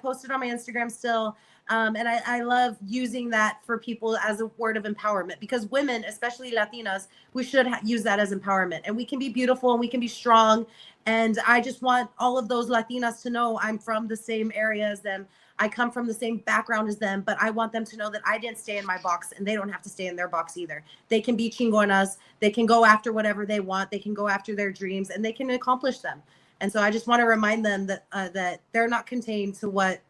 post it on my Instagram still. And I love using that for people as a word of empowerment, because women, especially Latinas, we should use that as empowerment, and we can be beautiful and we can be strong. And I just want all of those Latinas to know I'm from the same area as them. I come from the same background as them, but I want them to know that I didn't stay in my box and they don't have to stay in their box either. They can be chingonas. They can go after whatever they want. They can go after their dreams and they can accomplish them. And so I just want to remind them that that they're not contained to what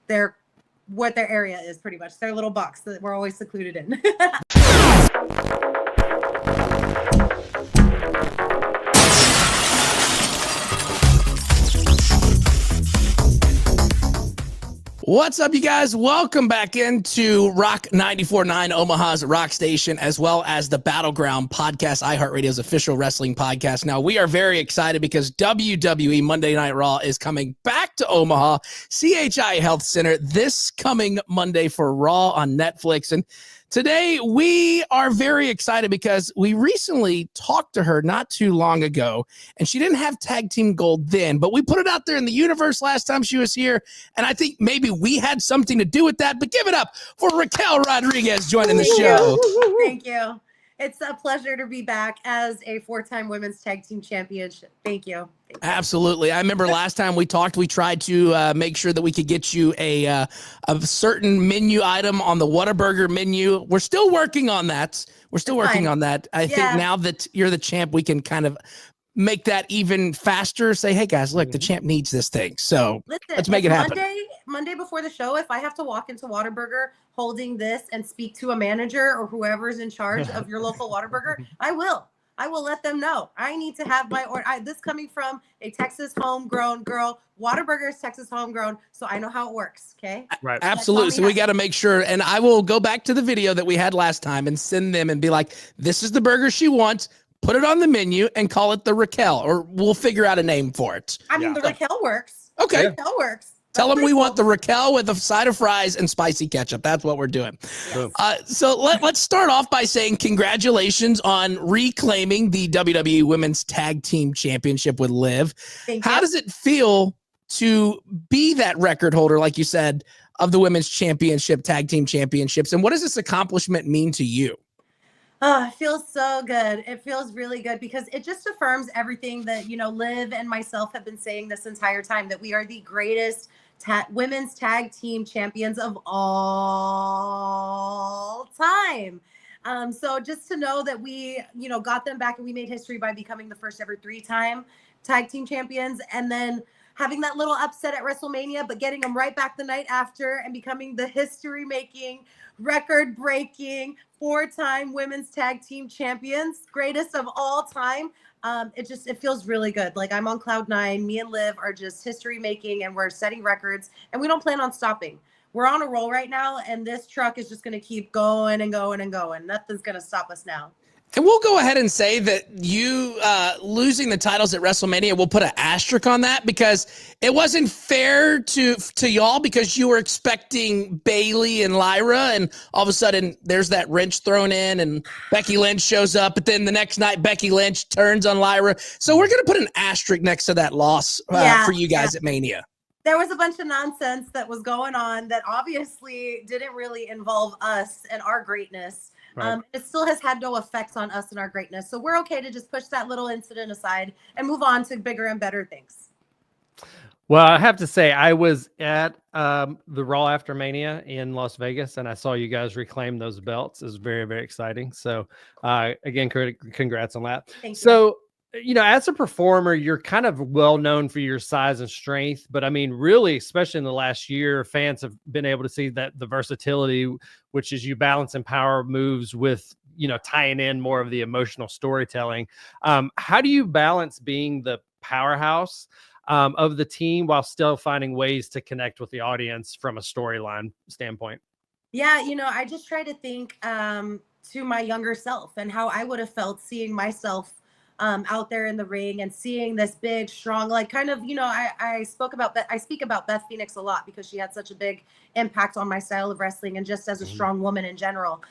their area is, pretty much their little box that we're always secluded in. What's up, you guys? Welcome back into Rock 94.9, Omaha's rock station, as well as the Battleground podcast, iHeartRadio's official wrestling podcast. Now, we are very excited because WWE Monday Night Raw is coming back to Omaha, CHI Health Center, this coming Monday for Raw on Netflix. And today, we are very excited because we recently talked to her not too long ago, and she didn't have tag team gold then, but we put it out there in the universe last time she was here, and I think maybe we had something to do with that. But give it up for Raquel Rodriguez joining the show. Thank you. It's a pleasure to be back as a 4-time women's tag team championship. Thank you. Absolutely. I remember last time we talked, we tried to make sure that we could get you a certain menu item on the Whataburger menu. We're still working on that. I think now that you're the champ, we can kind of make that even faster. Say, hey guys, look, the champ needs this thing. So let's make it happen. Monday before the show, if I have to walk into Whataburger holding this and speak to a manager or whoever's in charge of your local Whataburger, I will let them know. I need to have my order. This coming from a Texas homegrown girl. Whataburger is Texas homegrown, so I know how it works. Okay. Right. Absolutely. So we got to make sure. And I will go back to the video that we had last time and send them and be like, this is the burger she wants. Put it on the menu and call it the Raquel, or we'll figure out a name for it. I mean, the Raquel works. Okay. The Raquel works. Tell them we want the Raquel with a side of fries and spicy ketchup. That's what we're doing. Yes. So let's start off by saying congratulations on reclaiming the WWE Women's Tag Team Championship with Liv. How does it feel to be that record holder, like you said, of the Women's Championship, Tag Team Championships? And what does this accomplishment mean to you? Oh, it feels so good. It feels really good because it just affirms everything that, Liv and myself have been saying this entire time, that we are the greatest women's tag team champions of all time. So just to know that we, got them back and we made history by becoming the first ever 3-time tag team champions, and then having that little upset at WrestleMania, but getting them right back the night after and becoming the history-making, record-breaking 4-time women's tag team champions, greatest of all time. It feels really good. Like, I'm on cloud 9. Me and Liv are just history-making, and we're setting records, and we don't plan on stopping. We're on a roll right now, and this truck is just going to keep going and going and going. Nothing's going to stop us now. And we'll go ahead and say that you losing the titles at WrestleMania, we'll put an asterisk on that because it wasn't fair to y'all, because you were expecting Bayley and Lyra, and all of a sudden there's that wrench thrown in and Becky Lynch shows up, but then the next night Becky Lynch turns on Lyra. So we're going to put an asterisk next to that loss for you guys at Mania. There was a bunch of nonsense that was going on that obviously didn't really involve us and our greatness. Right. It still has had no effects on us and our greatness. So we're okay to just push that little incident aside and move on to bigger and better things. Well, I have to say, I was at the Raw After Mania in Las Vegas, and I saw you guys reclaim those belts. It was very, very exciting. So again, congrats on that. Thank you. So, as a performer, you're kind of well known for your size and strength, but I mean, really, especially in the last year, fans have been able to see that the versatility, which is you balance and power moves with, tying in more of the emotional storytelling. How do you balance being the powerhouse of the team while still finding ways to connect with the audience from a storyline standpoint? Yeah, I just try to think to my younger self and how I would have felt seeing myself out there in the ring and seeing this big, strong, like kind of, I speak about Beth Phoenix a lot because she had such a big impact on my style of wrestling and just as a strong woman in general.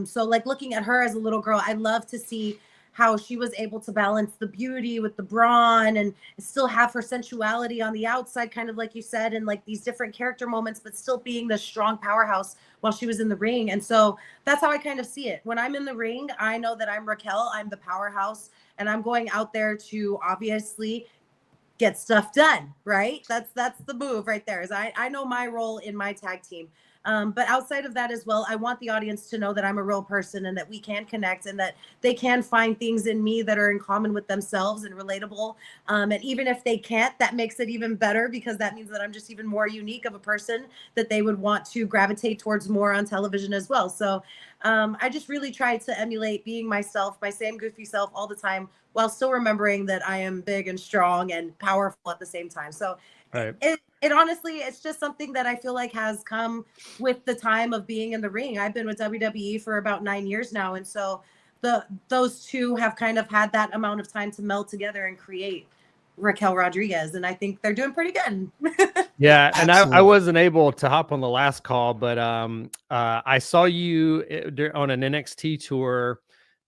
So like looking at her as a little girl, I love to see how she was able to balance the beauty with the brawn and still have her sensuality on the outside, kind of like you said, and like these different character moments, but still being the strong powerhouse while she was in the ring. And so that's how I kind of see it. When I'm in the ring, I know that I'm Raquel, I'm the powerhouse, and I'm going out there to obviously get stuff done, right? That's the move right there. Is I know my role in my tag team. But outside of that as well, I want the audience to know that I'm a real person and that we can connect and that they can find things in me that are in common with themselves and relatable. And even if they can't, that makes it even better because that means that I'm just even more unique of a person that they would want to gravitate towards more on television as well. So I just really try to emulate being myself, my same goofy self all the time, while still remembering that I am big and strong and powerful at the same time. So Right. it honestly, it's just something that I feel like has come with the time of being in the ring. I've been with WWE for about 9 years now. And so those two have kind of had that amount of time to meld together and create Raquel Rodriguez. And I think they're doing pretty good. Yeah, and I Absolutely. wasn't able to hop on the last call, but I saw you on an NXT tour.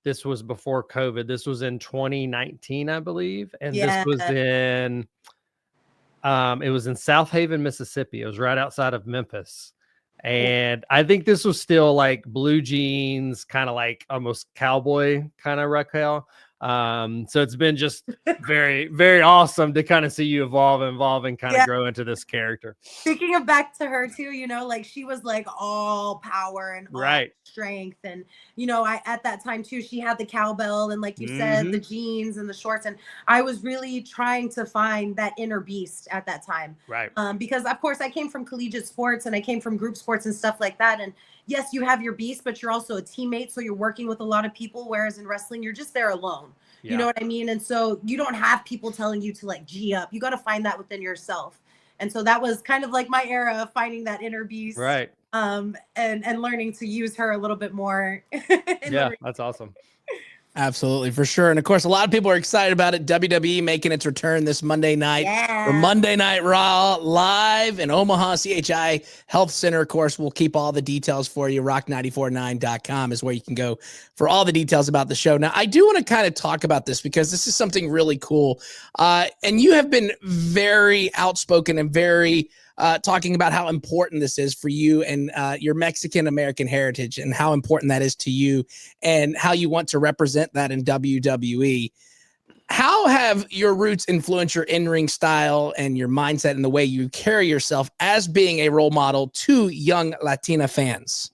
This was before COVID. This was in 2019, I believe, and this Yeah. was in it was in South Haven, Mississippi. It was right outside of Memphis. And I think this was still like blue jeans, kind of like almost cowboy kind of Raquel. So it's been just very, very awesome to kind of see you evolve and kind of Yeah. grow into this character. Speaking of back to her too, you know, like she was like all power and all Right. strength. And, you know, I at that time too, she had the cowbell and like you said, the jeans and the shorts. And I was really trying to find that inner beast at that time. Right. Because of course I came from collegiate sports and I came from group sports and stuff like that. And yes, you have your beast, but you're also a teammate. So you're working with a lot of people. Whereas in wrestling, you're just there alone. Yeah. You know what I mean? And so you don't have people telling you to like G up. You got to find that within yourself. And so that was kind of like my era of finding that inner beast, Right. and learning to use her a little bit more. Yeah, that's awesome. Absolutely, for sure. And of course, a lot of people are excited about it. WWE making its return this Monday night for Monday Night Raw live in Omaha, CHI Health Center. Of course, we'll keep all the details for you. Rock949.com is where you can go for all the details about the show. Now, I do want to kind of talk about this because this is something really cool. And you have been very outspoken and very talking about how important this is for you and your Mexican-American heritage and how important that is to you and how you want to represent that in WWE. How have your roots influenced your in-ring style and your mindset and the way you carry yourself as being a role model to young Latina fans?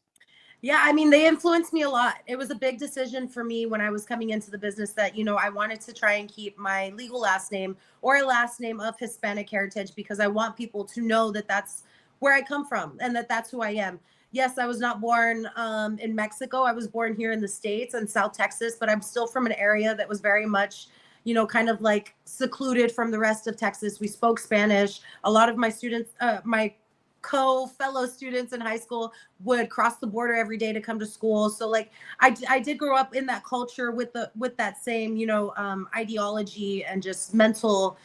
Yeah, I mean, they influenced me a lot. It was a big decision for me when I was coming into the business that, you know, I wanted to try and keep my legal last name or a last name of Hispanic heritage because I want people to know that that's where I come from and that that's who I am. Yes, I was not born in Mexico. I was born here in the States and South Texas, but I'm still from an area that was very much, you know, kind of like secluded from the rest of Texas. We spoke Spanish. A lot of my students, my fellow students in high school would cross the border every day to come to school. So like I did grow up in that culture with that same, you know, ideology and just mental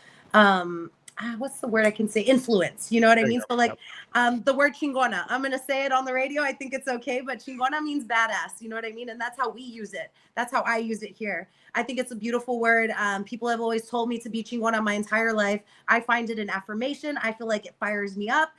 what's the word I can say? Influence. You know what I mean? So like the word chingona, I'm going to say it on the radio. I think it's okay, but chingona means badass. You know what I mean? And that's how we use it. That's how I use it here. I think it's a beautiful word. People have always told me to be chingona my entire life. I find it an affirmation. I feel like it fires me up.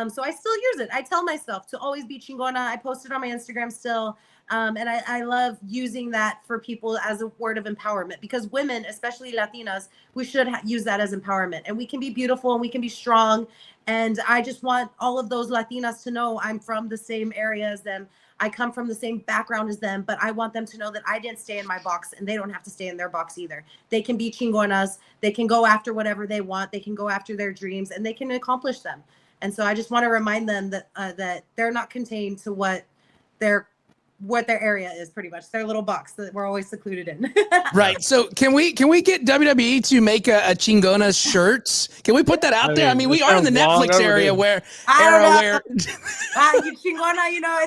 So I still use it. I tell myself to always be chingona. I post it on my Instagram still. And I love using that for people as a word of empowerment because women, especially Latinas, we should use that as empowerment. And we can be beautiful and we can be strong. And I just want all of those Latinas to know I'm from the same area as them. I come from the same background as them, but I want them to know that I didn't stay in my box and they don't have to stay in their box either. They can be chingonas. They can go after whatever they want. They can go after their dreams and they can accomplish them. And so I just want to remind them that that they're not contained to what their area is, pretty much their little box that we're always secluded in. Right. So can we get WWE to make a chingona shirts? Can we put that out there? I mean, we are in the Netflix area where you chingona, you know,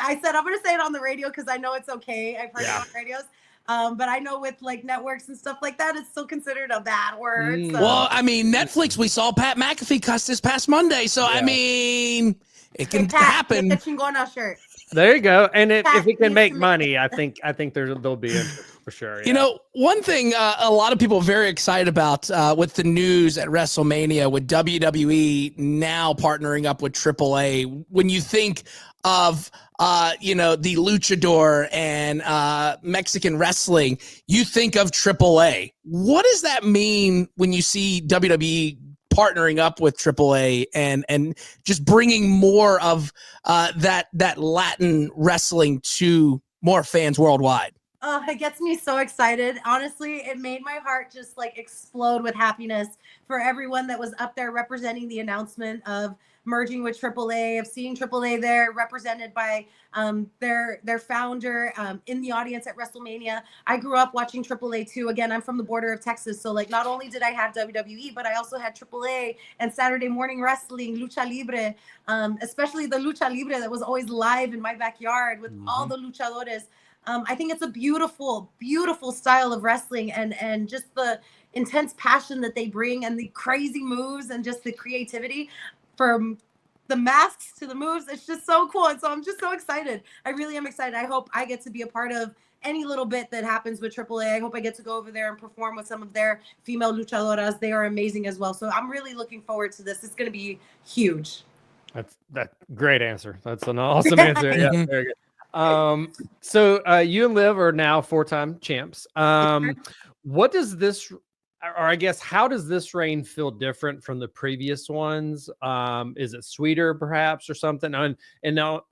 I said I'm gonna say it on the radio because I know it's okay. I've heard it on radios. But I know with like networks and stuff like that, it's still considered a bad word. So. Well, I mean, Netflix, we saw Pat McAfee cuss this past Monday. So, I mean, it can happen. Get the chingona shirt. There you go. And if That it can needs make to make money, I think there'll be interest for sure. You know, one thing a lot of people are very excited about with the news at WrestleMania, with WWE now partnering up with AAA. When you think of the luchador and Mexican wrestling, you think of AAA. What does that mean when you see WWE partnering up with AAA and just bringing more of that Latin wrestling to more fans worldwide? Oh, it gets me so excited. Honestly, it made my heart just like explode with happiness for everyone that was up there representing the announcement of merging with AAA, of seeing AAA there represented by their founder in the audience at WrestleMania. I grew up watching AAA too. Again, I'm from the border of Texas, so like not only did I have WWE, but I also had AAA and Saturday morning wrestling, lucha libre, especially the lucha libre that was always live in my backyard with all the luchadores. I think it's a beautiful, beautiful style of wrestling, and just the intense passion that they bring, and the crazy moves, and just the creativity from the masks to the moves. It's just so cool. And so I'm just so excited. I really am excited. I hope I get to be a part of any little bit that happens with AAA. I hope I get to go over there and perform with some of their female luchadoras. They are amazing as well. So I'm really looking forward to this. It's going to be huge. That's great answer. That's an awesome answer. Yeah, very good. So you and Liv are now 4-time champs. What does this, or I guess, how does this reign feel different from the previous ones? Is it sweeter perhaps or something? And now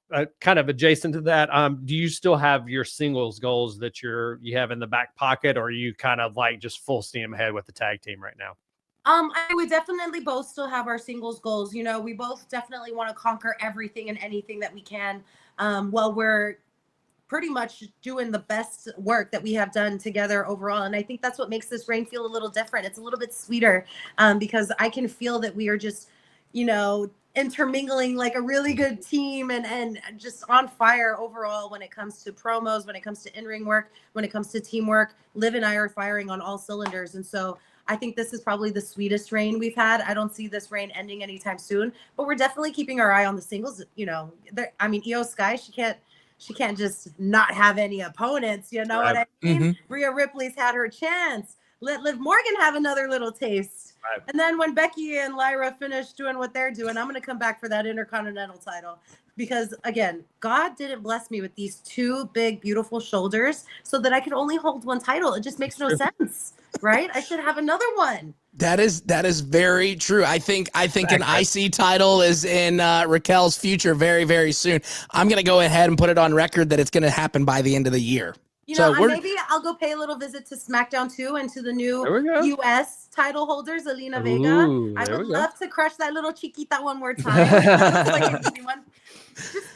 kind of adjacent to that, do you still have your singles goals that you have in the back pocket, or are you kind of like just full steam ahead with the tag team right now? I would definitely both still have our singles goals. You know, we both definitely want to conquer everything and anything that we can. While we're pretty much doing the best work that we have done together overall. And I think that's what makes this reign feel a little different. It's a little bit sweeter because I can feel that we are just, intermingling like a really good team and just on fire overall when it comes to promos, when it comes to in-ring work, when it comes to teamwork. Liv and I are firing on all cylinders. And so I think this is probably the sweetest reign we've had. I don't see this reign ending anytime soon, but we're definitely keeping our eye on the singles. Io Sky, she can't just not have any opponents. You know what I mean? Mm-hmm. Rhea Ripley's had her chance. Let Liv Morgan have another little taste. Right. And then when Becky and Lyra finish doing what they're doing, I'm going to come back for that Intercontinental title. Because, again, God didn't bless me with these two big, beautiful shoulders so that I could only hold one title. It just makes no sense, right? I should have another one. That is very true. I think an IC title is in Raquel's future very, very soon. I'm going to go ahead and put it on record that it's going to happen by the end of the year. Maybe I'll go pay a little visit to SmackDown 2 and to the new U.S. title holders, Zelina Vega. I would love to crush that little chiquita one more time.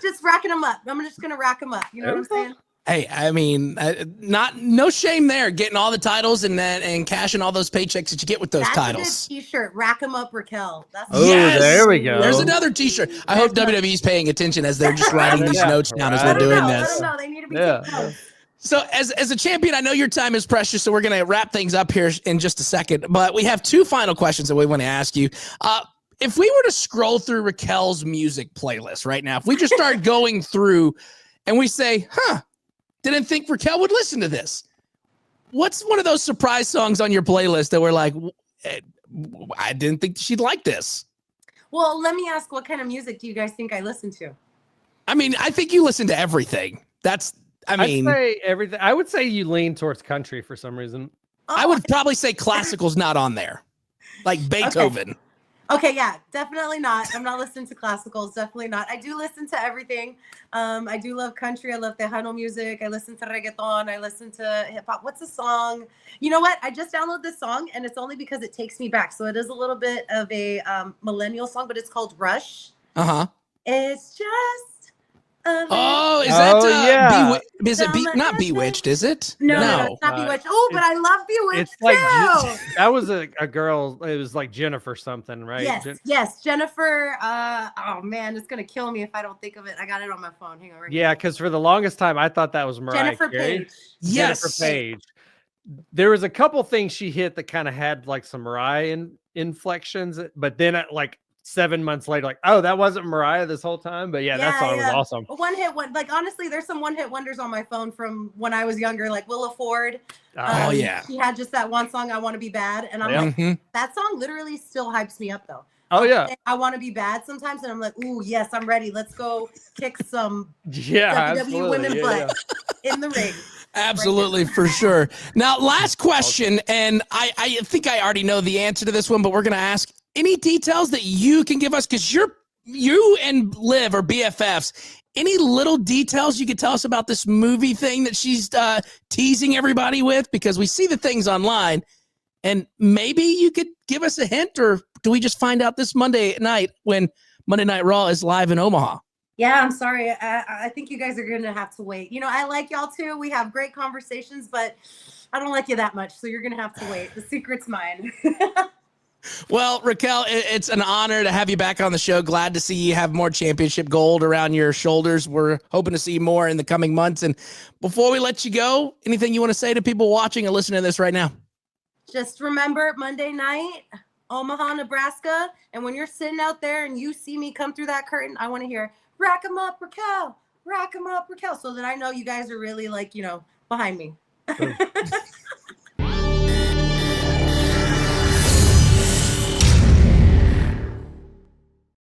Just racking them up. I'm just going to rack them up. You know what I'm saying? Hey, I mean, no shame there, getting all the titles and cashing all those paychecks that you get with those titles. That's a good t-shirt. Rack 'em up, Raquel. Yes! There we go. There's another t-shirt. I hope WWE's paying attention as they're just writing these notes down as we're doing this. I don't know. They need to be taken out. So as a champion, I know your time is precious, so we're going to wrap things up here in just a second. But we have two final questions that we want to ask you. If we were to scroll through Raquel's music playlist right now, if we just start going through and we say, didn't think Raquel would listen to this. What's one of those surprise songs on your playlist that we're like, I didn't think she'd like this? Well, let me ask, what kind of music do you guys think I listen to? I mean, I think you listen to everything. I'd say everything. I would say you lean towards country for some reason. I would probably say classical's not on there. Like Beethoven. Okay, yeah, definitely not. I'm not listening to classicals, definitely not. I do listen to everything. I do love country. I love Tejano music. I listen to reggaeton. I listen to hip hop. What's a song? You know what? I just downloaded this song, and it's only because it takes me back. So it is a little bit of a millennial song, but it's called Rush. It's just... is that is it not Bewitched, is it? No, it's not Bewitched. Oh, but I love Bewitched it's like too. That was a girl. It was like Jennifer something, right? Yes, Jennifer. Oh man, it's gonna kill me if I don't think of it. I got it on my phone. Hang on, right yeah, because for the longest time I thought that was Mariah Jennifer Carey. Page. Yes, Jennifer Page. There was a couple things she hit that kind of had like some Mariah inflections, but then 7 months later, like, oh, that wasn't Mariah this whole time. But yeah, that song was awesome. Like honestly, there's some one hit wonders on my phone from when I was younger, like Willa Ford. Oh yeah. She had just that one song, I Want to Be Bad. And I'm like, that song literally still hypes me up though. Oh yeah. I want to be bad sometimes. And I'm like, ooh, yes, I'm ready. Let's go kick some WWE women butt in the ring. Absolutely, for sure. Now, last question, and I think I already know the answer to this one, but we're going to ask any details that you can give us, because you and Liv are BFFs. Any little details you could tell us about this movie thing that she's teasing everybody with? Because we see the things online, and maybe you could give us a hint, or do we just find out this Monday night when Monday Night Raw is live in Omaha? Yeah, I'm sorry. I think you guys are going to have to wait. You know, I like y'all too. We have great conversations, but I don't like you that much. So you're going to have to wait. The secret's mine. Well, Raquel, it's an honor to have you back on the show. Glad to see you have more championship gold around your shoulders. We're hoping to see more in the coming months. And before we let you go, anything you want to say to people watching and listening to this right now? Just remember Monday night, Omaha, Nebraska. And when you're sitting out there and you see me come through that curtain, I want to hear, rack 'em up, Raquel. Rack 'em up, Raquel. So that I know you guys are really, like, you know, behind me.